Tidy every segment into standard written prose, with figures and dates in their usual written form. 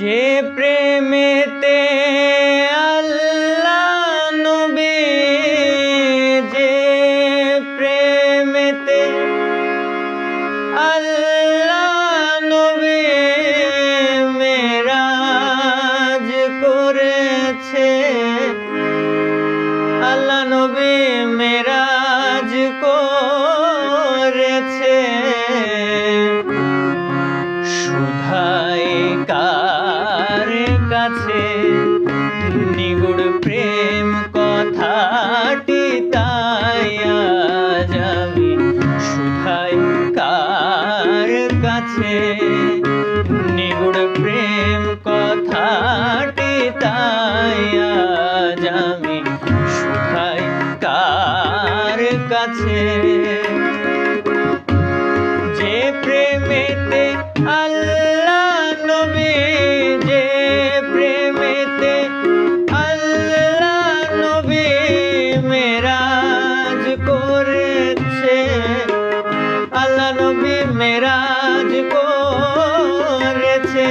যে প্রেমেতে আল্লাহ নবী, যে প্রেমেতে আল্লাহ নবী মেরাজ করেছে, আল্লাহ নবী মেরাজ করেছে। শুধাই কার কাছে নিগুড় প্রেম কথাটি, তাই আজ আমি শুধাই কার কাছে নিগুড় প্রেম কথাটি, তাই আজ আমি শুধাই কার কাছে। যে প্রেমেতে আল্লাহ নবী, যে প্রেমেতে আল্লাহ নবী মেরাজ করেছে, আল্লাহ নবী মেরাজ করেছে।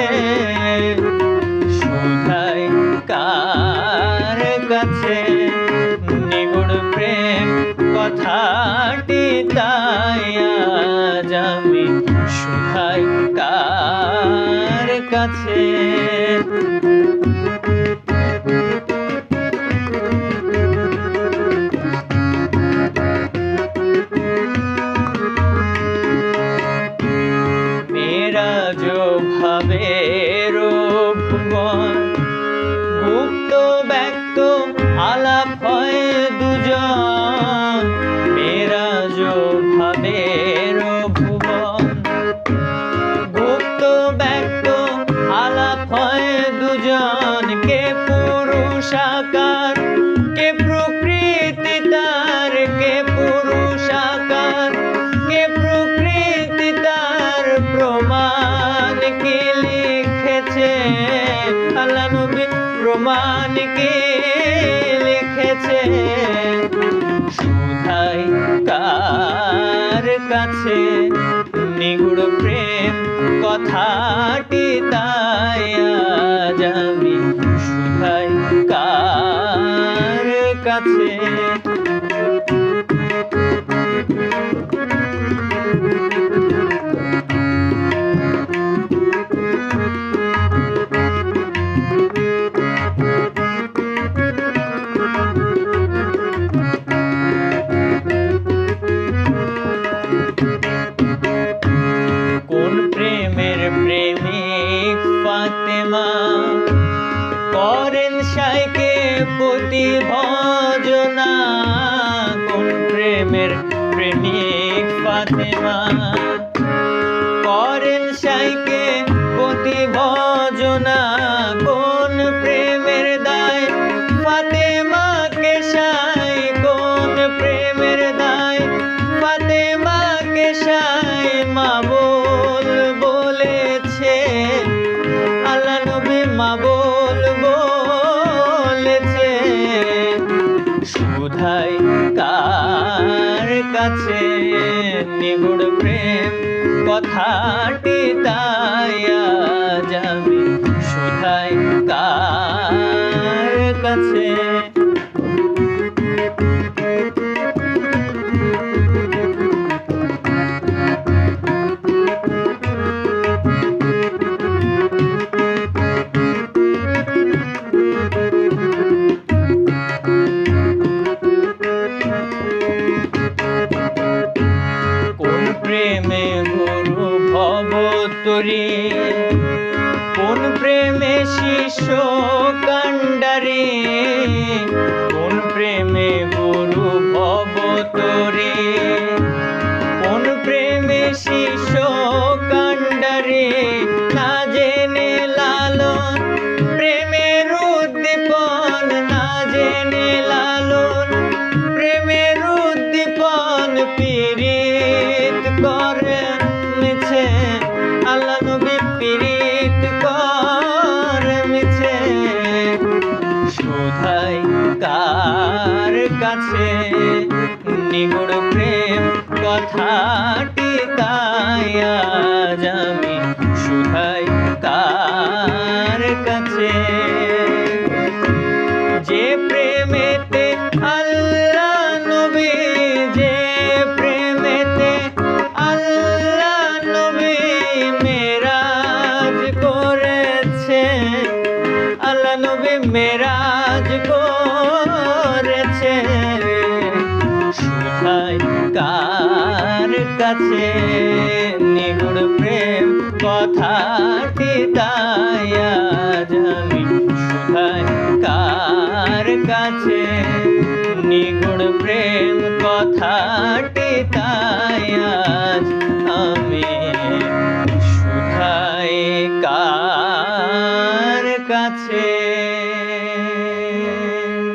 শুধাই কার কাছে নিগুড় প্রেম কথাটি, তাই আজ আমি শুধাই কার কাছে। মেরাজ ভাবের ভুবন, গুপ্ত ব্যক্ত আলাপ হয় দুজন। মেরাজ ভাবের ভুবন, গুপ্ত ব্যক্ত আলাপ হয় দুজন। কে পুরুষ আকার, কে প্রকৃতি তার, কে পুরুষ আকার, কে প্রকৃতি তার। প্রমাণ কি লিখেছে আল্লাহ নবী, প্রমাণ কি লিখেছে। শুধাই কার কাছে নিগুড় প্রেম কথাটি, তাই আজ আমি শুধাই কার কাছে। কোন প্রেমের প্রেমিক ফাতেমা করেন শাইকে পতি ভজনা। কোন প্রেমের প্রেমিক ফাতেমা করেন শাইকে পতি ভজনা। কোন প্রেমের দায় ফাতেমাকে শাই, কোন প্রেমের দায় ফাতেমাকে শাই। মা বলেছে আল্লাহ নবী, মা বলেছে। শুধাই কার কাছে নিগুড় প্রেম কথাটি, তাই আজ আমি শুধাই কার কাছে। কোন প্রেমে গুরু ভবতরী, কোন প্রেমে শিষ্য কাণ্ডারি। কোন প্রেমে গুরু ভবতরী, কোন প্রেমে শিষ্য কাণ্ডারি। না জেনে লালন প্রেমের উদ্দীপন, না জেনে লালন প্রেমের উদ্দীপন। পীড়িত করে মিছে আল্লাহ নবী, পীড়িত করে মিছে। কাছে। যে প্রেমেতে আল্লাহ নবী, যে প্রেমেতে আল্লাহ নবী মেরাজ করেছে, আল্লাহ নবী মেরাজ করেছে, শুধাই কার কাছে নিগুড় প্রেম কথাটি তাই আজ আমি শুধাই কার কাছে নিগুড় প্রেম কথাটি তাই